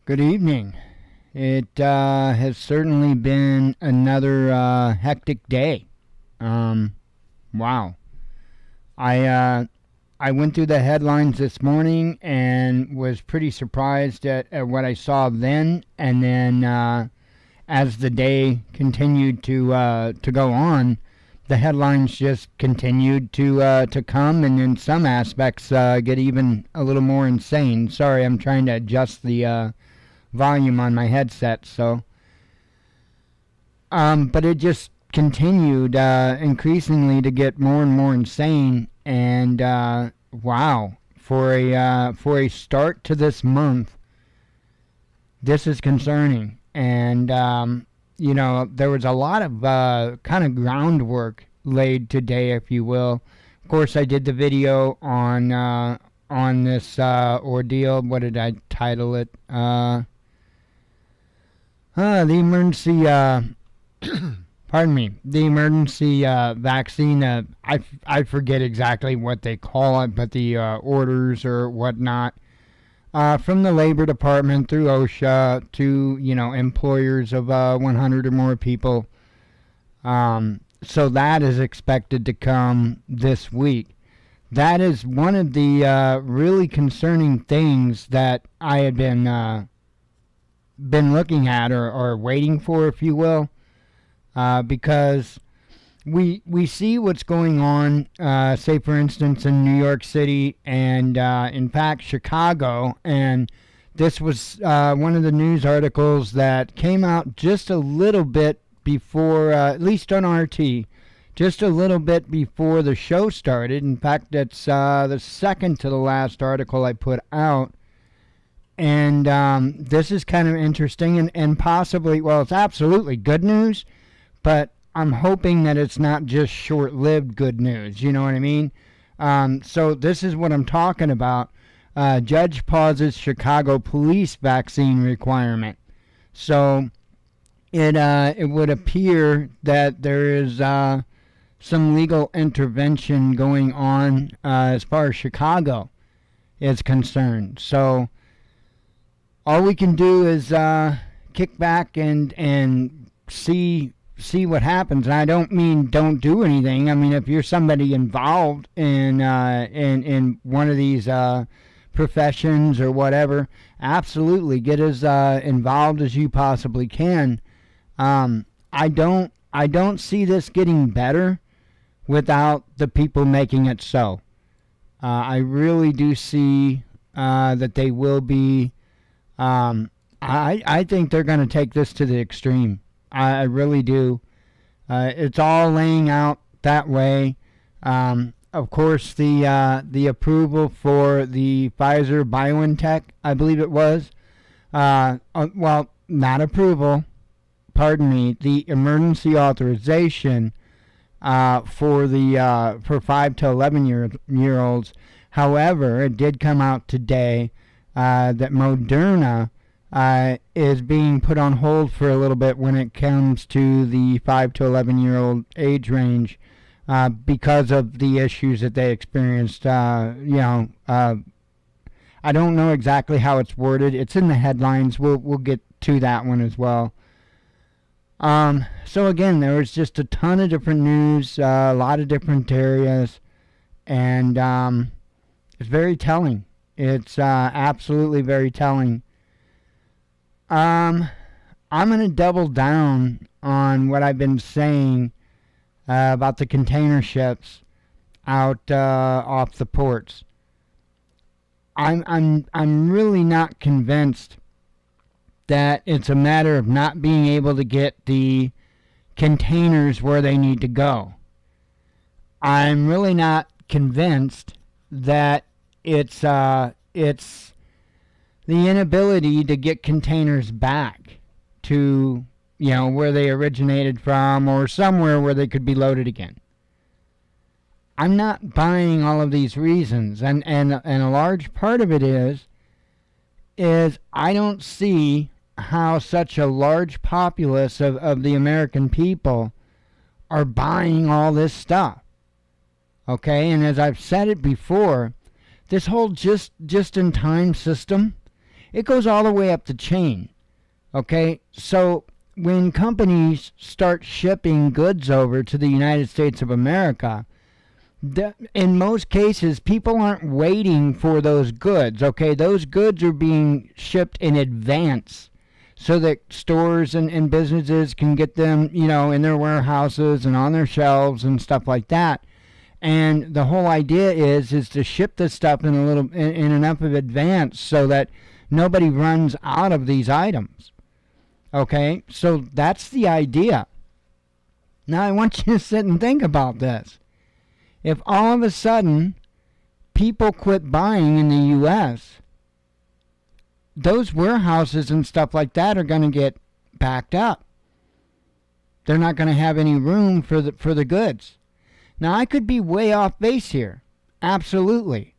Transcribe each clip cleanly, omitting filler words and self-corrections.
Good evening. It has certainly been another hectic day. Um, wow. I went through the headlines this morning and was pretty surprised at what I saw then, and then as the day continued to go on, the headlines just continued to come, and in some aspects get even a little more insane. Sorry, I'm trying to adjust the volume on my headset. But it just continued increasingly to get more and more insane. And wow, for a start to this month, this is concerning. And there was a lot of kind of groundwork laid today, if you will. Of course, I did the video on this ordeal. What did I title it? The emergency, pardon me, the emergency vaccine. I forget exactly what they call it, but the orders or whatnot from the Labor Department through OSHA to employers of 100 or more people. So that is expected to come this week. That is one of the really concerning things that I had been looking at or waiting for, if you will, because we see what's going on, say for instance in New York City and in fact Chicago, and this was one of the news articles that came out just a little bit before, at least on RT, just a little bit before the show started. In fact, it's the second to the last article I put out. And this is kind of interesting and possibly, well, it's absolutely good news, but I'm hoping that it's not just short-lived good news. You know what I mean? So this is what I'm talking about. Judge pauses Chicago police vaccine requirement. So it would appear that there is some legal intervention going on as far as Chicago is concerned. So all we can do is kick back and see what happens. And I don't mean don't do anything. I mean, if you're somebody involved in one of these professions or whatever, absolutely get as involved as you possibly can. I don't see this getting better without the people making it so. I really do see that they will be. I think they're going to take this to the extreme. I really do. It's all laying out that way. Of course, the approval for the Pfizer BioNTech, I believe it was. Well, not approval. Pardon me. The emergency authorization for 5 to 11 year olds. However, it did come out today that Moderna is being put on hold for a little bit when it comes to the 5 to 11-year-old age range because of the issues that they experienced. I don't know exactly how it's worded. It's in the headlines. We'll get to that one as well. So again, there was just a ton of different news, a lot of different areas, and it's very telling. It's absolutely very telling. I'm going to double down on what I've been saying about the container ships out off the ports. I'm really not convinced that it's a matter of not being able to get the containers where they need to go. I'm really not convinced that it's the inability to get containers back to where they originated from or somewhere where they could be loaded again. I'm not buying all of these reasons, and a large part of it is I don't see how such a large populace of the American people are buying all this stuff. Okay, and as I've said it before, this whole just-in-time system It goes all the way up the chain. Okay? So when companies start shipping goods over to the United States of America, in most cases, people aren't waiting for those goods. Okay? Those goods are being shipped in advance so that stores and businesses can get them, in their warehouses and on their shelves and stuff like that. And the whole idea is to ship this stuff in enough of advance so that nobody runs out of these items. Okay, so that's the idea. Now I want you to sit and think about this. If all of a sudden people quit buying in the U.S., those warehouses and stuff like that are going to get backed up. They're not going to have any room for the goods. Now, I could be way off base here, absolutely,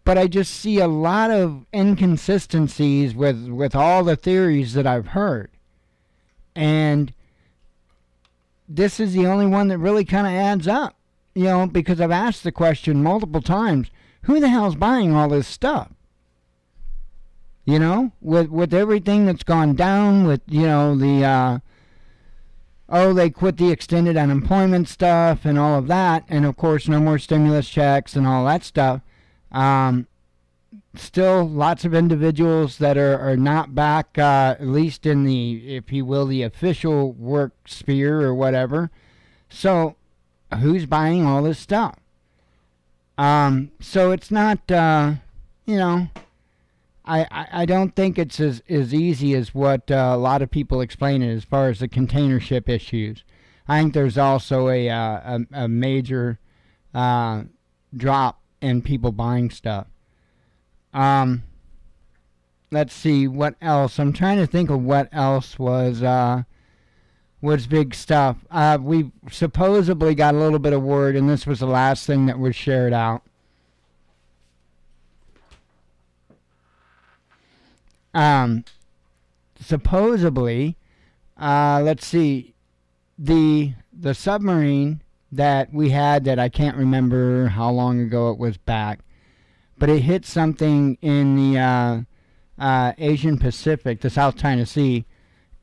but I just see a lot of inconsistencies with all the theories that I've heard, and this is the only one that really kind of adds up, because I've asked the question multiple times, who the hell's buying all this stuff? With everything that's gone down, with, they quit the extended unemployment stuff and all of that, and of course no more stimulus checks and all that stuff. Still lots of individuals that are not back, at least in the, if you will, the official work sphere or whatever. So who's buying all this stuff? So it's not, I don't think it's as easy as what a lot of people explain it as far as the container ship issues. I think there's also a major drop in people buying stuff. Let's see, what else? I'm trying to think of what else was big stuff. We supposedly got a little bit of word, and this was the last thing that was shared out. Supposedly, let's see, the submarine that we had, that I can't remember how long ago it was back, but it hit something in the Asian Pacific, the South China Sea,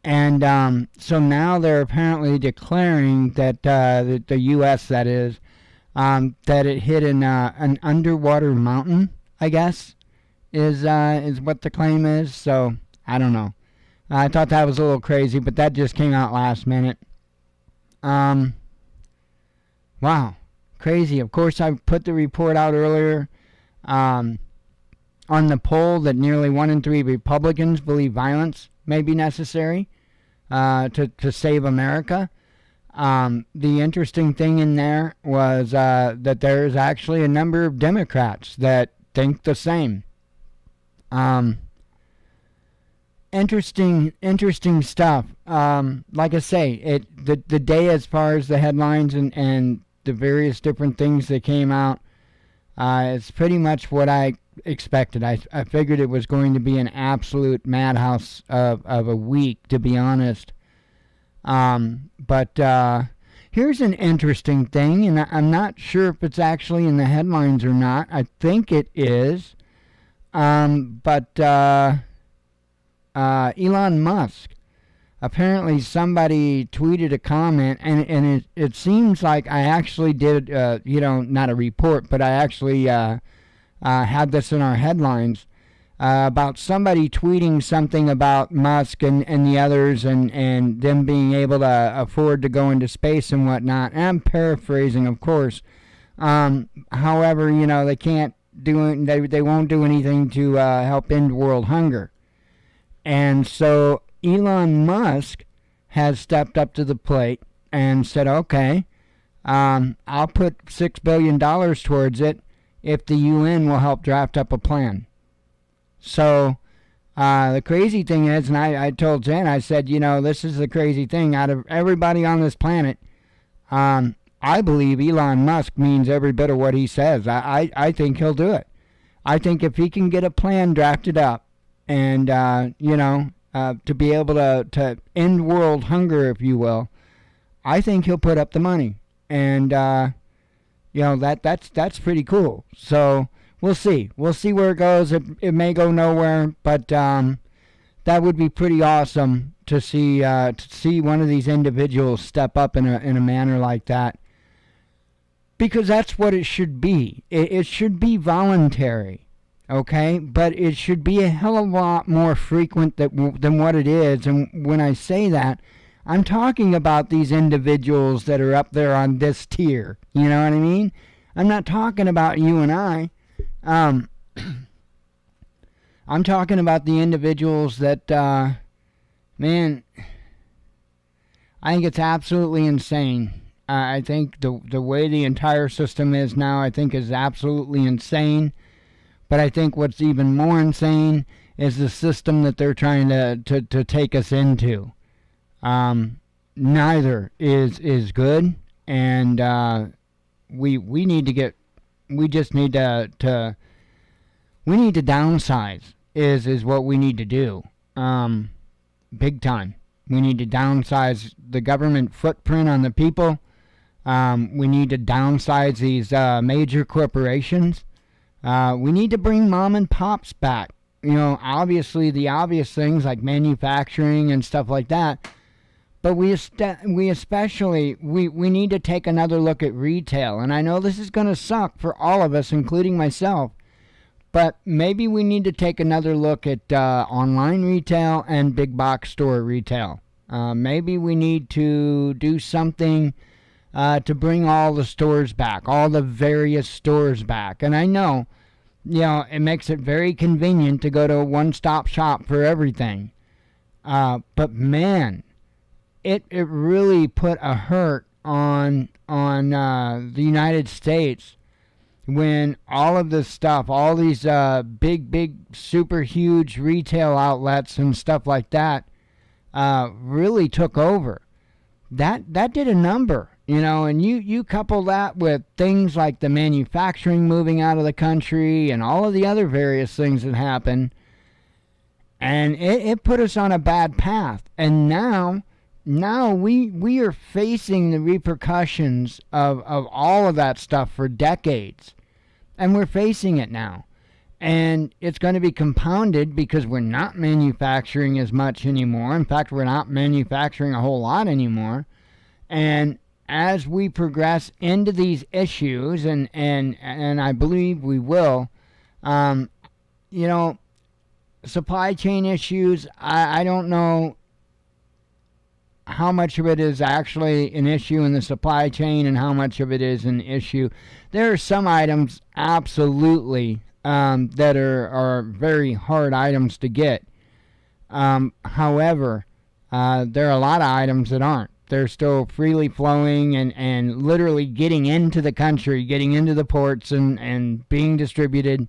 and so now they're apparently declaring that the U.S., that is, that it hit an underwater mountain, I guess, is what the claim is. So I don't know. I thought that was a little crazy, but that just came out last minute. Wow, crazy. Of course, I put the report out earlier on the poll that nearly 1 in 3 Republicans believe violence may be necessary to save America. The interesting thing in there was that there's actually a number of Democrats that think the same. Interesting stuff. Like I say, the day, as far as the headlines and the various different things that came out, it's pretty much what I expected. I figured it was going to be an absolute madhouse of a week, to be honest. But here's an interesting thing, and I'm not sure if it's actually in the headlines or not. I think it is. But Elon Musk, apparently somebody tweeted a comment, and it seems like I actually did, not a report, but I actually had this in our headlines, about somebody tweeting something about Musk and the others and them being able to afford to go into space and whatnot. And I'm paraphrasing, of course. However, they can't they won't do anything to help end world hunger. And so Elon Musk has stepped up to the plate and said, okay, I'll put $6 billion towards it if the UN will help draft up a plan. So the crazy thing is, and I told Jen, I said, this is the crazy thing. Out of everybody on this planet, I believe Elon Musk means every bit of what he says. I think he'll do it. I think if he can get a plan drafted up and, to be able to end world hunger, if you will, I think he'll put up the money. And, that's pretty cool. So we'll see. We'll see where it goes. It may go nowhere, but that would be pretty awesome to see one of these individuals step up in a manner like that, because that's what it should be. It should be voluntary, okay? But it should be a hell of a lot more frequent than what it is. And when I say that, I'm talking about these individuals that are up there on this tier. You know what I mean? I'm not talking about you and I. I'm talking about the individuals that, man, I think it's absolutely insane. I think the way the entire system is now, I think is absolutely insane. But I think what's even more insane is the system that they're trying to take us into. Neither is good, and we need to get, we just need to we need to downsize is what we need to do, big time. We need to downsize the government footprint on the people. We need to downsize these major corporations. We need to bring mom and pops back. You know, obviously the obvious things like manufacturing and stuff like that. But we especially need to take another look at retail. And I know this is going to suck for all of us, including myself. But maybe we need to take another look at online retail and big box store retail. Maybe we need to do something to bring all the stores back, all the various stores back. And I know, you know, it makes it very convenient to go to a one-stop shop for everything. But man, it really put a hurt on the United States when all of this stuff, all these big, super huge retail outlets and stuff like that really took over. That did a number, you know, and you couple that with things like the manufacturing moving out of the country and all of the other various things that happened, and it put us on a bad path. And now we are facing the repercussions of all of that stuff for decades. And we're facing it now. And it's going to be compounded because we're not manufacturing as much anymore. In fact, we're not manufacturing a whole lot anymore. And as we progress into these issues, and I believe we will, you know, supply chain issues, I don't know how much of it is actually an issue in the supply chain and how much of it is an issue. There are some items absolutely that are very hard items to get. However, there are a lot of items that aren't. They're still freely flowing and literally getting into the country, getting into the ports and being distributed.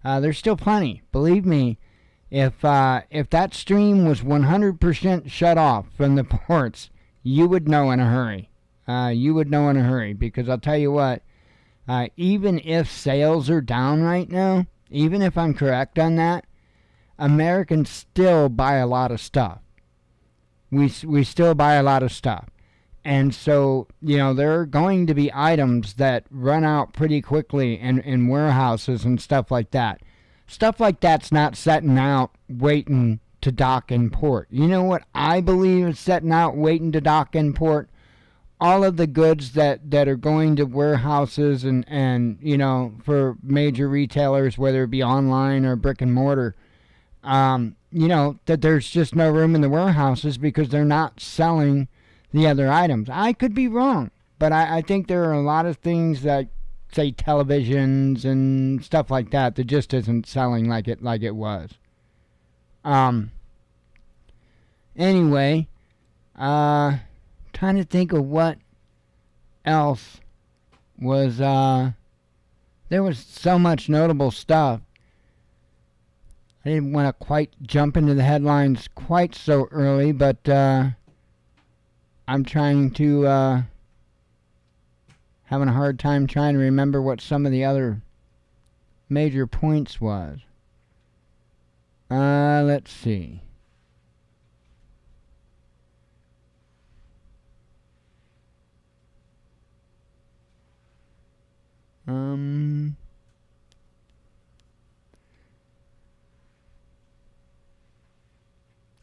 There's still plenty. Believe me, if that stream was 100% shut off from the ports, you would know in a hurry. You would know in a hurry, because I'll tell you what, even if sales are down right now, even if I'm correct on that, Americans still buy a lot of stuff. We still buy a lot of stuff. And so, you know, there are going to be items that run out pretty quickly in warehouses and stuff like that. Stuff like that's not setting out waiting to dock in port. You know what I believe is setting out waiting to dock in port? All of the goods that are going to warehouses and you know, for major retailers, whether it be online or brick and mortar, you know, that there's just no room in the warehouses because they're not selling the other items. I could be wrong, but I think there are a lot of things that, say, televisions and stuff like that just isn't selling like it was. Anyway, trying to think of what else was, there was so much notable stuff. I didn't want to quite jump into the headlines quite so early, but I'm trying to having a hard time trying to remember what some of the other major points was. Let's see.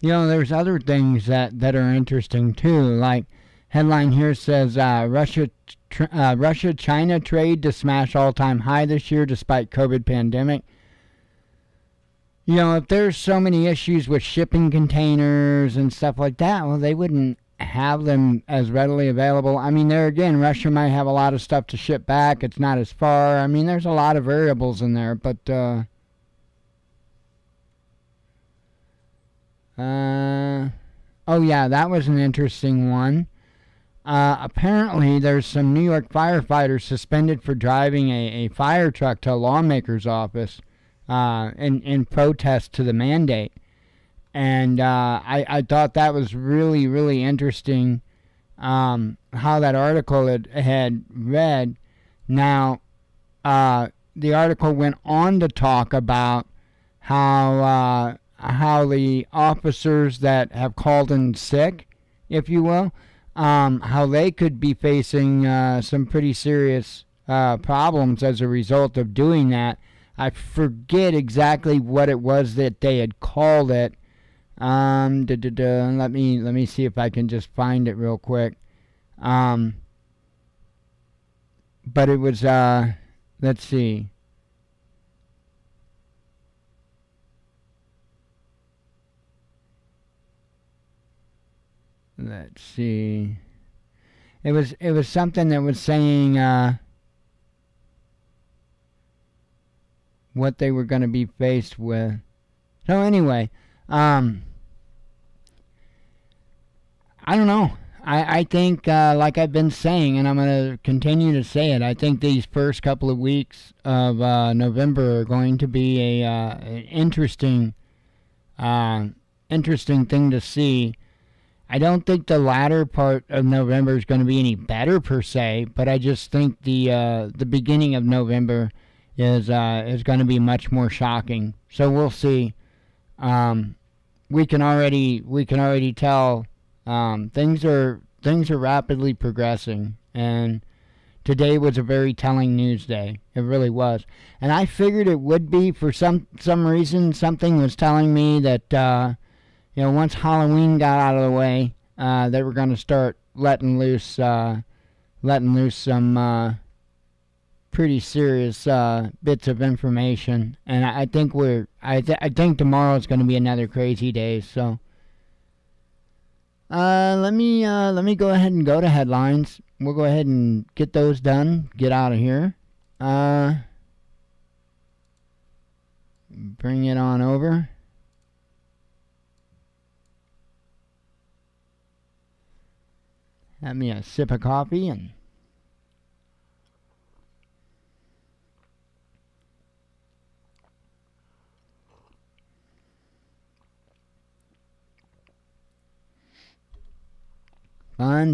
There's other things that are interesting too. Like headline here says Russia-China trade to smash all-time high this year despite COVID pandemic. If there's so many issues with shipping containers and stuff like that, well, they wouldn't have them as readily available. I mean, there again, Russia might have a lot of stuff to ship back. It's not as far. I mean, there's a lot of variables in there, but oh yeah, that was an interesting one. Apparently, there's some New York firefighters suspended for driving a fire truck to a lawmaker's office in protest to the mandate. And I thought that was really, really interesting how that article had read. Now, the article went on to talk about how the officers that have called in sick, if you will, how they could be facing some pretty serious problems as a result of doing that. I forget exactly what it was that they had called it. Let me see if I can just find it real quick. But it was let's see. Let's see. It was something that was saying what they were going to be faced with. So anyway, I don't know. I think, like I've been saying, and I'm going to continue to say it, I think these first couple of weeks of November are going to be an interesting thing to see. I don't think the latter part of November is going to be any better per se, but I just think the beginning of November is going to be much more shocking. So we'll see. We can already tell things are rapidly progressing, and today was a very telling news day. It really was, and I figured it would be for some reason. Something was telling me that once Halloween got out of the way, they were going to start letting loose some pretty serious bits of information, and I think I think tomorrow is going to be another crazy day. So let me go ahead and go to headlines. We'll go ahead and get those done. Get out of here. Bring it on over. Have me a sip of coffee and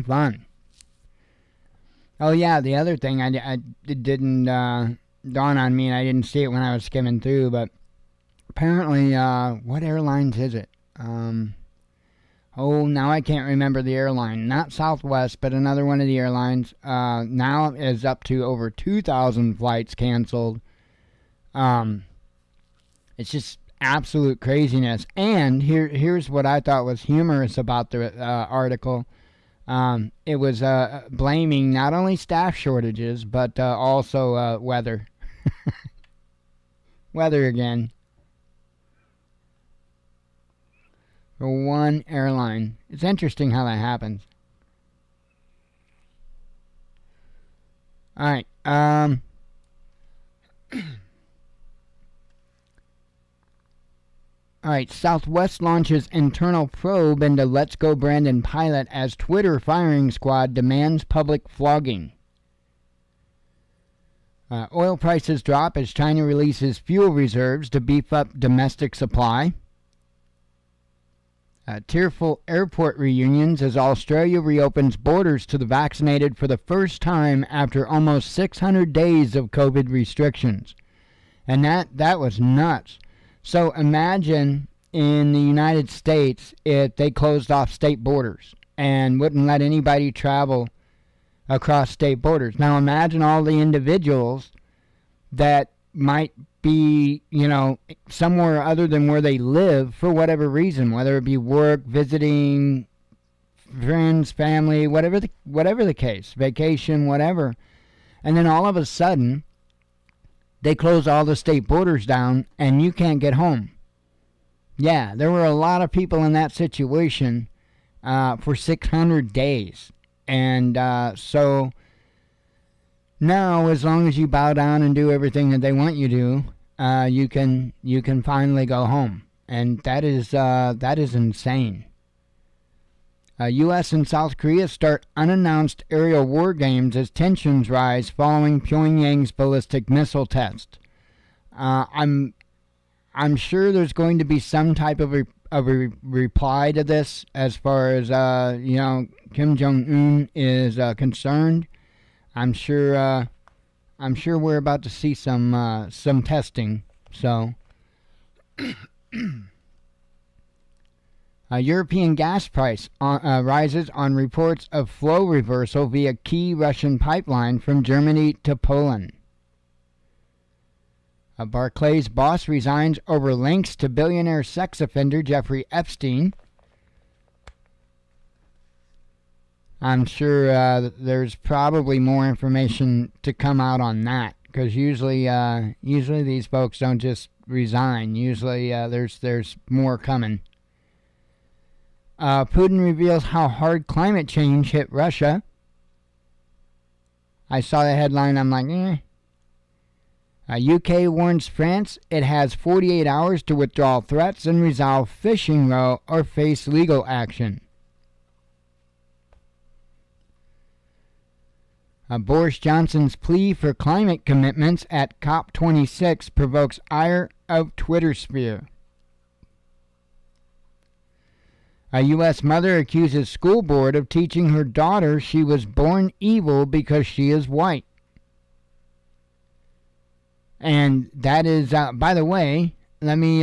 fun. Oh yeah, the other thing it didn't dawn on me, and I didn't see it when I was skimming through, but apparently, what airlines is it? Now I can't remember the airline. Not Southwest, but another one of the airlines. Now is up to over 2,000 flights canceled. It's just absolute craziness. And here's what I thought was humorous about the article. It was blaming not only staff shortages, but also weather. Weather again. For one airline. It's interesting how that happens. Alright, Alright, Southwest launches internal probe into Let's Go Brandon pilot as Twitter firing squad demands public flogging. Oil prices drop as China releases fuel reserves to beef up domestic supply. Tearful airport reunions as Australia reopens borders to the vaccinated for the first time after almost 600 days of COVID restrictions. And that was nuts. So imagine in the United States if they closed off state borders and wouldn't let anybody travel across state borders. Now imagine all the individuals that might be, somewhere other than where they live for whatever reason, whether it be work, visiting friends, family, whatever the case, vacation, whatever. And then all of a sudden, they close all the state borders down and you can't get home. Yeah, there were a lot of people in that situation for 600 days. And so now, as long as you bow down and do everything that they want you to, you can finally go home. And that is insane. U.S. and South Korea start unannounced aerial war games as tensions rise following Pyongyang's ballistic missile test. I'm sure there's going to be some type of a reply to this as far as Kim Jong-un is concerned. I'm sure we're about to see some testing. So. European gas price rises on reports of flow reversal via key Russian pipeline from Germany to Poland. Barclays boss resigns over links to billionaire sex offender Jeffrey Epstein. I'm sure there's probably more information to come out on that, because usually these folks don't just resign. Usually there's more coming. Putin reveals how hard climate change hit Russia. I saw the headline. I'm like, UK warns France it has 48 hours to withdraw threats and resolve fishing row or face legal action. Boris Johnson's plea for climate commitments at COP26 provokes ire of Twitter sphere. A U.S. mother accuses school board of teaching her daughter she was born evil because she is white. And that is, by the way, let me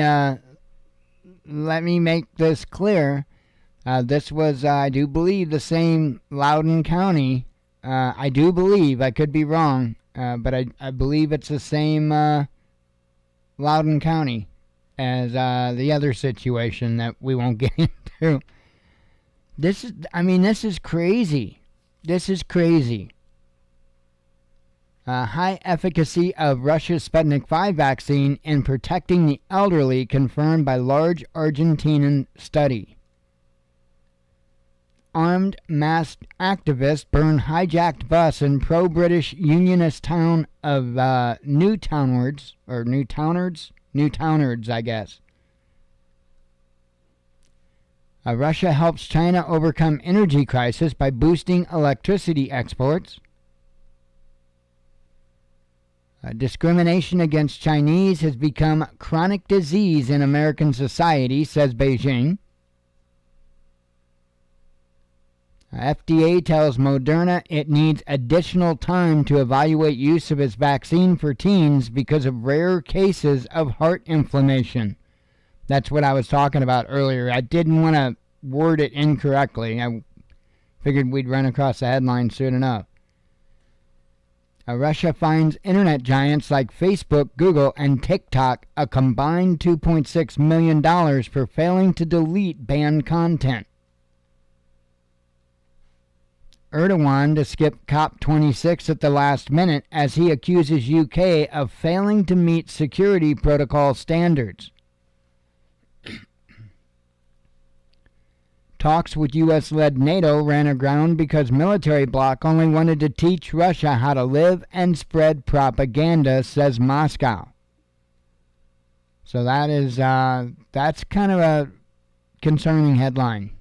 make this clear. This was, I do believe, the same Loudoun County. I do believe, I could be wrong, but I believe it's the same Loudoun County as the other situation that we won't get into. This is crazy. This is crazy. High efficacy of Russia's Sputnik V vaccine in protecting the elderly confirmed by large Argentinian study. Armed masked activists burn hijacked bus in pro-British unionist town of Newtownards, I guess. Russia helps China overcome energy crisis by boosting electricity exports. Discrimination against Chinese has become chronic disease in American society, says Beijing. FDA tells Moderna it needs additional time to evaluate use of its vaccine for teens because of rare cases of heart inflammation. That's what I was talking about earlier. I didn't want to word it incorrectly. I figured we'd run across the headline soon enough. Russia fines internet giants like Facebook, Google, and TikTok a combined $2.6 million for failing to delete banned content. Erdogan to skip COP26 at the last minute as he accuses UK of failing to meet security protocol standards. Talks with U.S.-led NATO ran aground because military bloc only wanted to teach Russia how to live and spread propaganda, says Moscow. So that's kind of a concerning headline.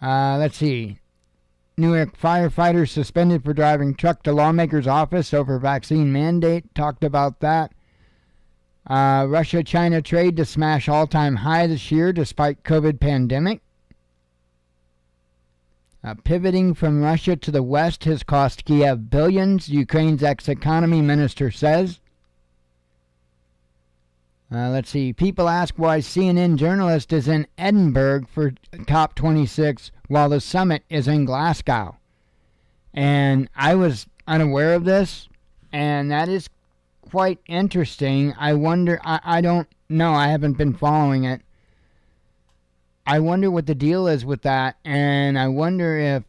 Let's see. Newark firefighters suspended for driving truck to lawmaker's office over vaccine mandate. Talked about that. Russia-China trade to smash all-time high this year despite COVID pandemic. Pivoting from Russia to the West has cost Kiev billions, Ukraine's ex-economy minister says. Let's see. People ask why CNN journalist is in Edinburgh for COP26 while the summit is in Glasgow. And I was unaware of this, and that is quite interesting. I wonder, I don't know, I haven't been following it. I wonder what the deal is with that, and I wonder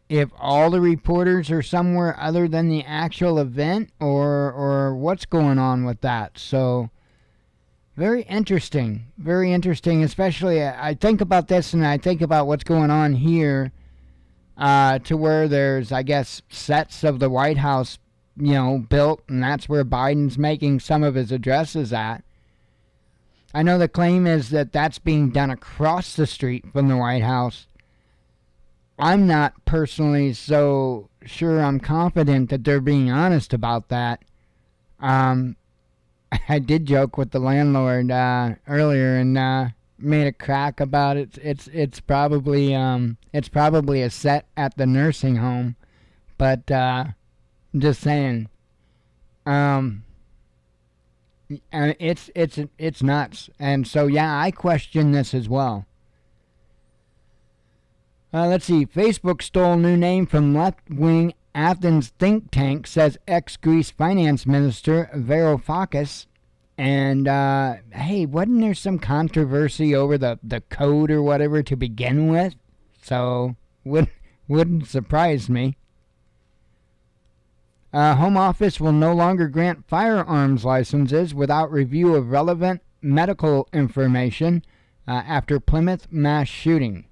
if all the reporters are somewhere other than the actual event, or what's going on with that. So very interesting, especially I think about this and I think about what's going on here, to where there's, I guess, sets of the White House, built, and that's where Biden's making some of his addresses at. I know the claim is that that's being done across the street from the White House. I'm not personally so sure I'm confident that they're being honest about that. I did joke with the landlord earlier and made a crack about it. It's probably a set at the nursing home, but I'm just saying. And it's nuts, and so yeah, I question this as well. Let's see. Facebook stole new name from left-wing Athens think tank, says ex-Greece finance minister Varoufakis. And hey, wasn't there some controversy over the code or whatever to begin with? So wouldn't surprise me. Home Office will no longer grant firearms licenses without review of relevant medical information after Plymouth mass shooting.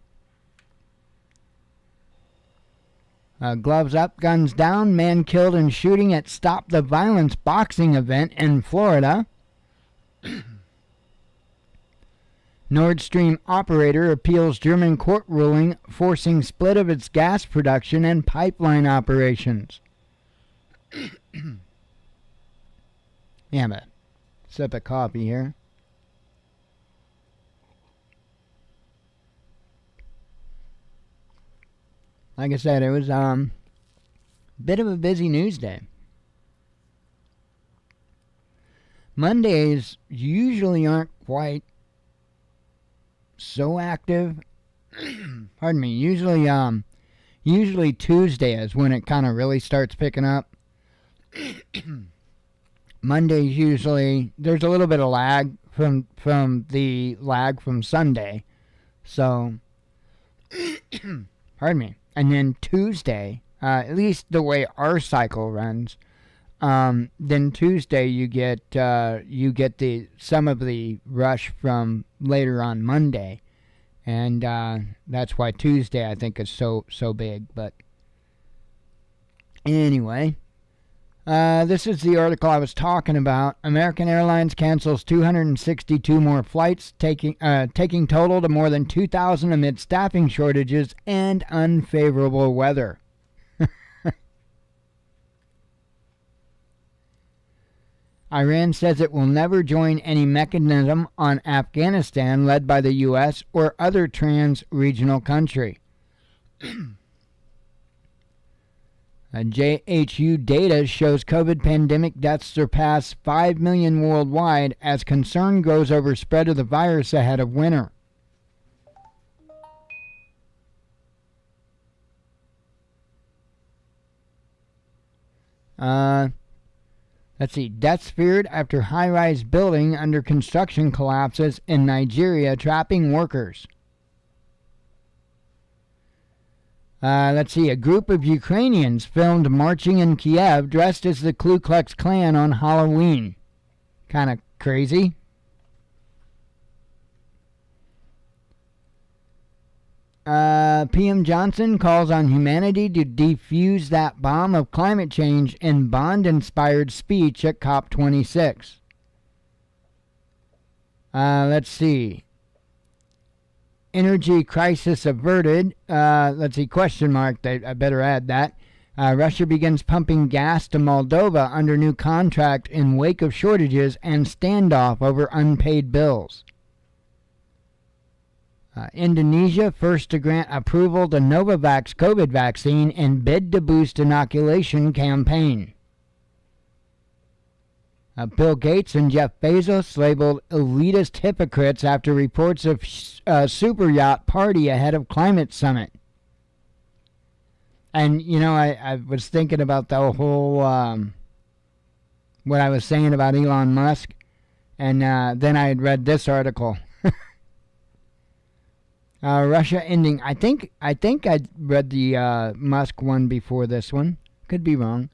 Gloves up, guns down. Man killed in shooting at Stop the Violence boxing event in Florida. Nord Stream operator appeals German court ruling forcing split of its gas production and pipeline operations. Yeah, but sip of coffee here. Like I said, it was a bit of a busy news day. Mondays usually aren't quite so active. Pardon me. Usually Tuesday is when it kind of really starts picking up. Mondays usually there's a little bit of lag from the lag from Sunday. So pardon me. And then Tuesday, at least the way our cycle runs, then Tuesday you get the some of the rush from later on Monday, and that's why Tuesday I think is so big. But anyway, this is the article I was talking about. American Airlines cancels 262 more flights, taking total to more than 2,000 amid staffing shortages and unfavorable weather. Iran says it will never join any mechanism on Afghanistan led by the U.S. or other trans-regional country. JHU data shows COVID pandemic deaths surpass 5 million worldwide as concern grows over spread of the virus ahead of winter. Let's see. Deaths feared after high-rise building under construction collapses in Nigeria, trapping workers. Let's see. A group of Ukrainians filmed marching in Kiev dressed as the Ku Klux Klan on Halloween. Kind of crazy. PM Johnson calls on humanity to defuse that bomb of climate change in Bond-inspired speech at COP26. Let's see. Energy crisis averted. Let's see, question mark. I better add that. Russia begins pumping gas to Moldova under new contract in wake of shortages and standoff over unpaid bills. Indonesia first to grant approval to Novavax COVID vaccine and bid to boost inoculation campaign. Bill Gates and Jeff Bezos labeled elitist hypocrites after reports of super yacht party ahead of climate summit. And, I was thinking about the whole what I was saying about Elon Musk, and then I had read this article. Russia ending. I think I read the Musk one before this one. Could be wrong.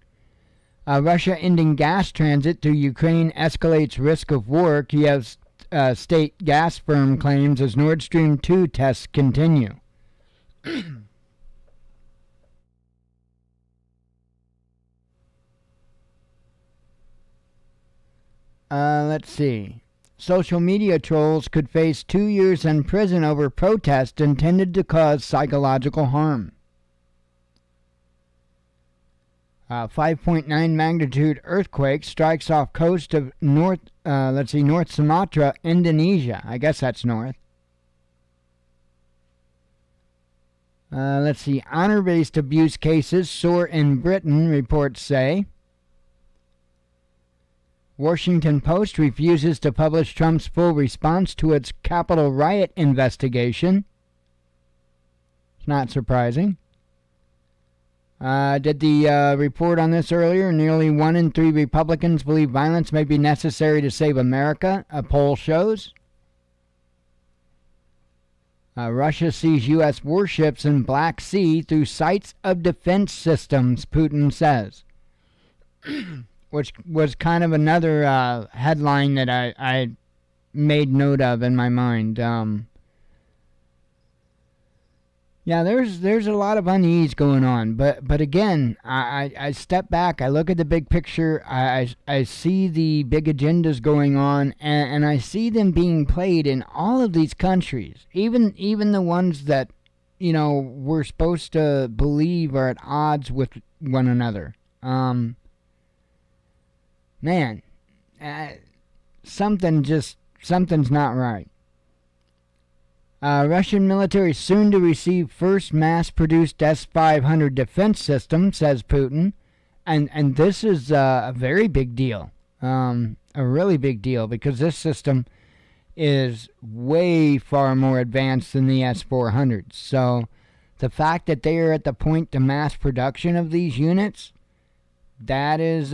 Russia ending gas transit to Ukraine escalates risk of war. Kiev's state gas firm claims as Nord Stream 2 tests continue. Let's see. Social media trolls could face 2 years in prison over protest intended to cause psychological harm. 5.9 magnitude earthquake strikes off coast of North Sumatra, Indonesia. I guess that's north. Honor-based abuse cases soar in Britain, reports say. Washington Post refuses to publish Trump's full response to its Capitol riot investigation. It's not surprising. Did the report on this earlier. Nearly 1 in 3 Republicans believe violence may be necessary to save America, a poll shows. Russia sees U.S. warships in Black Sea through sites of defense systems, Putin says. Which was kind of another headline that I made note of in my mind. Yeah, there's a lot of unease going on, but again, I step back, I look at the big picture, I see the big agendas going on, and I see them being played in all of these countries, even the ones that, we're supposed to believe are at odds with one another. Man, something's not right. Russian military soon to receive first mass-produced S-500 defense system, says Putin, and this is a very big deal, a really big deal, because this system is way far more advanced than the S-400s. So the fact that they are at the point to mass production of these units, that is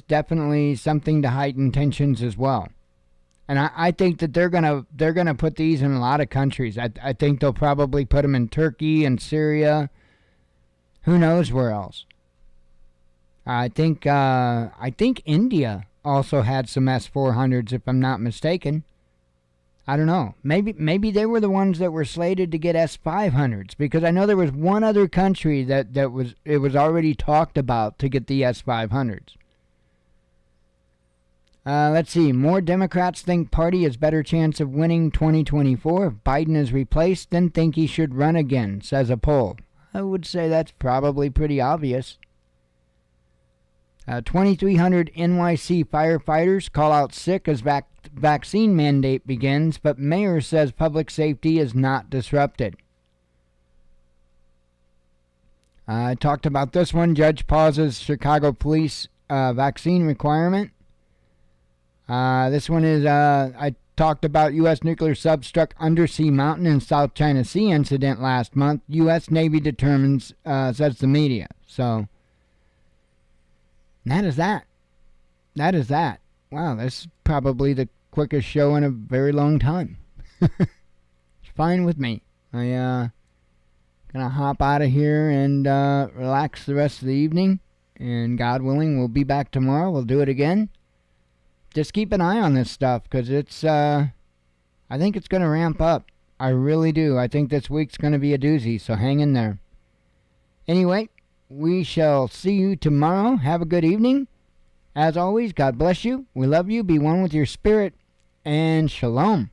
definitely something to heighten tensions as well. And I think that they're gonna put these in a lot of countries. I think they'll probably put them in Turkey and Syria. Who knows where else? I think India also had some S-400s, if I'm not mistaken. I don't know. Maybe they were the ones that were slated to get S-500s, because I know there was one other country that was already talked about to get the S-500s. Let's see. More Democrats think party has better chance of winning 2024 if Biden is replaced than think he should run again, says a poll. I would say that's probably pretty obvious. 2,300 NYC firefighters call out sick as vaccine mandate begins, but mayor says public safety is not disrupted. I talked about this one. Judge pauses Chicago police vaccine requirement. This one is, I talked about U.S. nuclear sub struck undersea mountain in South China Sea incident last month. U.S. Navy determines, says the media. So, that is that. That is that. Wow, that's probably the quickest show in a very long time. It's fine with me. I gonna hop out of here and relax the rest of the evening. And God willing, we'll be back tomorrow. We'll do it again. Just keep an eye on this stuff, because it's, I think it's going to ramp up. I really do. I think this week's going to be a doozy, so hang in there. Anyway, we shall see you tomorrow. Have a good evening. As always, God bless you. We love you. Be one with your spirit. And shalom.